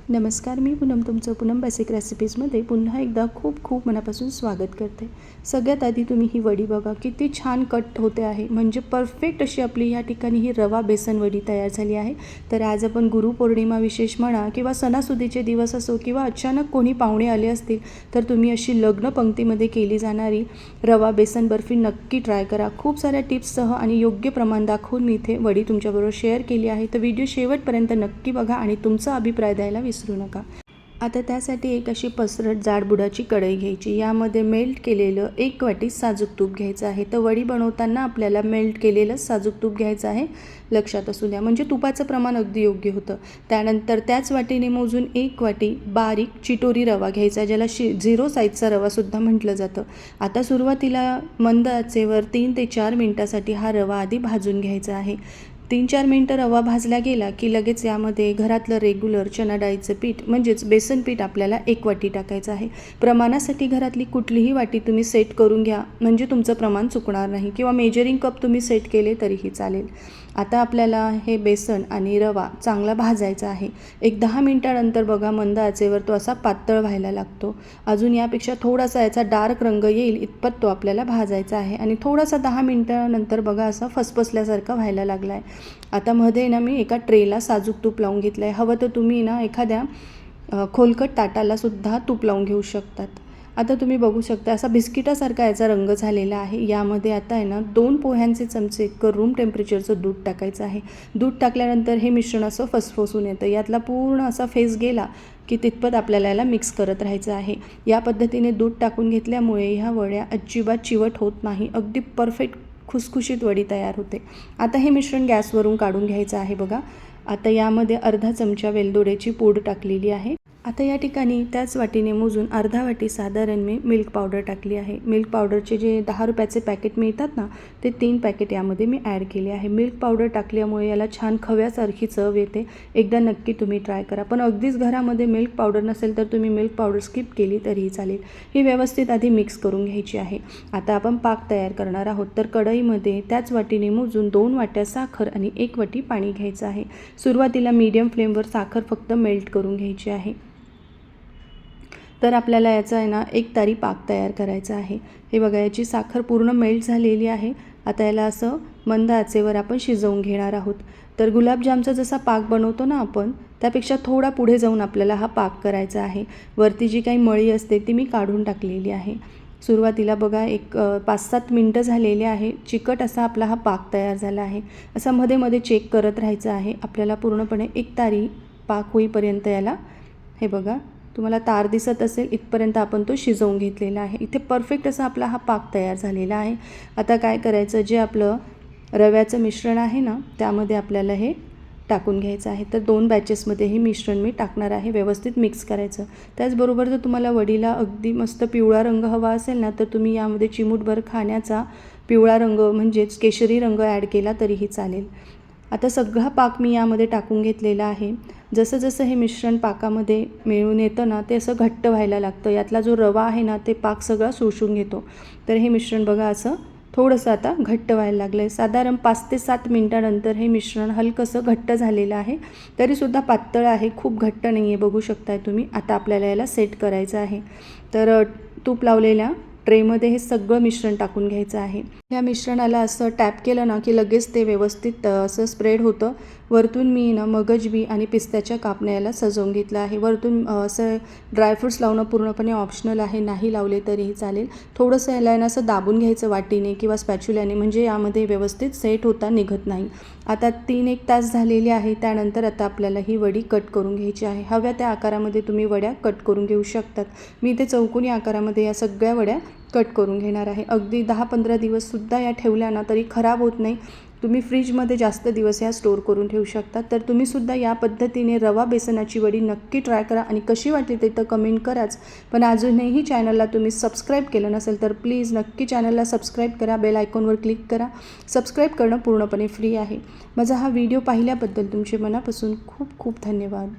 नमस्कार, मी पूनम तुमचं पूनम बेसिक रेसिपीजमध्ये पुन्हा एकदा खूप खूप मनापासून स्वागत करते. सगळ्यात आधी तुम्ही ही वडी बघा, किती छान कट होते आहे. म्हणजे परफेक्ट अशी आपली या ठिकाणी ही रवा बेसन वडी तयार झाली आहे. तर आज आपण गुरुपौर्णिमा विशेष म्हणा किंवा सणासुदीचे दिवस असो किंवा अचानक कोणी पाहुणे आले असतील तर तुम्ही अशी लग्न पंक्तीमध्ये केली जाणारी रवा बेसन बर्फी नक्की ट्राय करा. खूप साऱ्या टिप्ससह आणि योग्य प्रमाण दाखवून मी इथे वडी तुमच्याबरोबर शेअर केली आहे. तर व्हिडिओ शेवटपर्यंत नक्की बघा आणि तुमचा अभिप्राय द्यायला विसरू नका. आता त्यासाठी एक अशी पसरट जाड बुडाची कढई घ्यायची. यामध्ये मेल्ट केलेलं 1 वाटी साजूक तूप घ्यायचं आहे. तर वडी बनवताना आपल्याला मेल्ट केलेलं साजूक तूप घ्यायचं आहे, लक्षात असू द्या. म्हणजे तुपाचं प्रमाण अगदी योग्य होतं. त्यानंतर त्याच वाटीने मोजून 1 वाटी बारीक चिटोरी रवा घ्यायचा, ज्याला 0 साईजचा रवासुद्धा म्हटलं जातं. आता सुरुवातीला मंद आचेवर 3 ते 4 मिनिटासाठी हा रवा आधी भाजून घ्यायचा आहे. 3-4 मिनटं रवा भाजला गेला की लगेच यामध्ये घरातलं रेग्युलर चणा डाळीचं पीठ म्हणजेच बेसन पीठ आपल्याला 1 वाटी टाकायचं आहे. प्रमाणासाठी घरातली कुठलीही वाटी तुम्ही सेट करून घ्या, म्हणजे तुमचं प्रमाण चुकणार नाही, किंवा मेजरिंग कप तुम्ही सेट केले तरीही चालेल. आता आपल्याला हे बेसन आणि रवा चांगला भाजायचा आहे. एक 10 मिनटानंतर बघा मंद आचेवर तो असा पातळ व्हायला लागतो. अजून यापेक्षा थोडासा याचा डार्क रंग येईल इतपत तो आपल्याला भाजायचा आहे. आणि थोडासा 10 मिनटानंतर बघा असा फसफसल्यासारखा व्हायला लागला आहे. आता मध्ये ना मी एका ट्रेला साजूक तूप लावून घेतलं आहे. हवं तर तुम्ही ना एखाद्या खोलकट ताटालासुद्धा तूप लावून घेऊ शकतात. आता तुम्ही बघू शकता असा बिस्किटासारखा याचा रंग झालेला आहे. यामध्ये आता आहे ना 2 पोह्यांचे चमचे रूम टेम्परेचरचं दूध टाकायचं आहे. दूध टाकल्यानंतर हे मिश्रण असं फसफसून येतं. यातला पूर्ण असा फेस गेला की तितपत आपल्याला याला मिक्स करत राहायचं आहे. या पद्धतीने दूध टाकून घेतल्यामुळे ह्या वड्या अजिबात चिवट होत नाही. अगदी परफेक्ट खुसखुशीत वडी तयार होते. आता हे मिश्रण गॅसवरून काढून घ्यायचं आहे बघा. आता यामध्ये अर्धा चमचा वेलदोड्याची पूड टाकलेली आहे. आता या ठिकाणी त्याच वाटीने मोजून अर्धा वाटी साधारण मी मिल्क पावडर टाकली आहे. मिल्क पावडरचे जे 10 रुपयाचे पॅकेट मिळतात ना, ते 3 पॅकेट यामध्ये मी ॲड केले आहे. मिल्क पावडर टाकल्यामुळे याला छान खव्यासारखी चव येते. एकदा नक्की तुम्ही ट्राय करा. पण अगदीच घरामध्ये मिल्क पावडर नसेल तर तुम्ही मिल्क पावडर स्किप केली तरीही चालेल. ही व्यवस्थित आधी मिक्स करून घ्यायची आहे. आता आपण पाक तयार करणार आहोत. तर कढईमध्ये त्याच वाटीने मोजून 2 वाट्या साखर आणि 1 वाटी पाणी घ्यायचं आहे. सुरुवातीला मीडियम फ्लेमवर साखर फक्त मेल्ट करून घ्यायची आहे. तर आपल्याला याचा आहे ना 1 तारी पाक तयार करायचा आहे. हे बघा, याची साखर पूर्ण मेल्ट झालेली आहे. आता याला असं मंद आचेवर आपण शिजवून घेणार आहोत. तर गुलाबजामचा जसा पाक बनवतो ना आपण, त्यापेक्षा थोडा पुढे जाऊन आपल्याला हा पाक करायचा आहे. वरती जी काही मळी असते ती मी काढून टाकलेली आहे. सुरुवातीला बघा एक 5-7 मिनटं झालेली आहे. चिकट असा आपला हा पाक तयार झाला आहे. असा मध्ये मध्ये चेक करत राहायचं आहे. आपल्याला पूर्णपणे 1 तारी पाक होईपर्यंत याला, हे बघा तुम्हाला तार दिसत असेल इथपर्यंत आपण तो शिजवून घेतलेला आहे. इथे परफेक्ट असा आपला हा पाक तयार झालेला आहे. आता काय करायचं, जे आपलं रव्याचं मिश्रण आहे ना, त्यामध्ये आपल्याला हे टाकून घ्यायचं आहे. तर 2 बॅचेसमध्ये हे मिश्रण मी टाकणार आहे. व्यवस्थित मिक्स करायचं. त्याचबरोबर जर तुम्हाला वडीला अगदी मस्त पिवळा रंग हवा असेल ना, तर तुम्ही यामध्ये चिमूटभर खाण्याचा पिवळा रंग म्हणजेच केशरी रंग ॲड केला तरीही चालेल. आता सगळा पाक मी यामध्ये टाकून घेतलेला आहे. जसं जसं हे मिश्रण पाकामध्ये मिळून येतं ना, ते असं घट्ट व्हायला लागतं. यातला जो रवा आहे ना, ते पाक सगळा शोषून घेतो. तर हे मिश्रण बघा असं थोडंसं आता घट्ट व्हायला लागलं आहे. साधारण 5 ते 7 मिनटानंतर हे मिश्रण हलकंसं घट्ट झालेलं आहे. तरीसुद्धा पातळ आहे, खूप घट्ट नाही आहे, बघू शकताय तुम्ही. आता आपल्याला याला सेट करायचं आहे. तर तूप लावलेल्या ट्रेमध्ये हे सगळं मिश्रण टाकून घ्यायचं आहे. ह्या मिश्रणाला असं टॅप केलं ना की लगेच ते व्यवस्थित असं स्प्रेड होतं. वरतून मी ना मगजबी आणि पिस्त्याच्या कापण्या याला सजवून घेतलं आहे. वरतून असं ड्रायफ्रूट्स लावणं पूर्णपणे ऑप्शनल आहे, नाही लावले तरीही चालेल. थोडंसं याला ना असं दाबून घ्यायचं वाटीने किंवा स्पॅच्युल्याने, म्हणजे यामध्ये व्यवस्थित सेट होता निघत नाही. आता 3-1 तास झालेले आहे. त्यानंतर आता आपल्याला ही वडी कट करून घ्यायची आहे. हव्या त्या आकारामध्ये तुम्ही वड्या कट करून घेऊ शकतात. मी इथे चौकोनी आकारामध्ये या सगळ्या वड्या कट करून घेणार आहे. अगदी 10-15 दिवससुद्धा या ठेवल्या ना तरी खराब होत नाही. तुम्ही फ्रीजमध्ये जास्त दिवस या स्टोअर करून ठेवू शकता. तर तुम्हीसुद्धा या पद्धतीने रवा बेसनाची वडी नक्की ट्राय करा आणि कशी वाटली ते तर कमेंट कराच. पण अजूनही चॅनलला तुम्ही सबस्क्राईब केलं नसेल तर प्लीज नक्की चॅनलला सबस्क्राईब करा. बेल आयकॉनवर क्लिक करा. सबस्क्राईब करणं पूर्णपणे फ्री आहे. माझा हा व्हिडिओ पाहिल्याबद्दल तुमचे मनापासून खूप खूप धन्यवाद.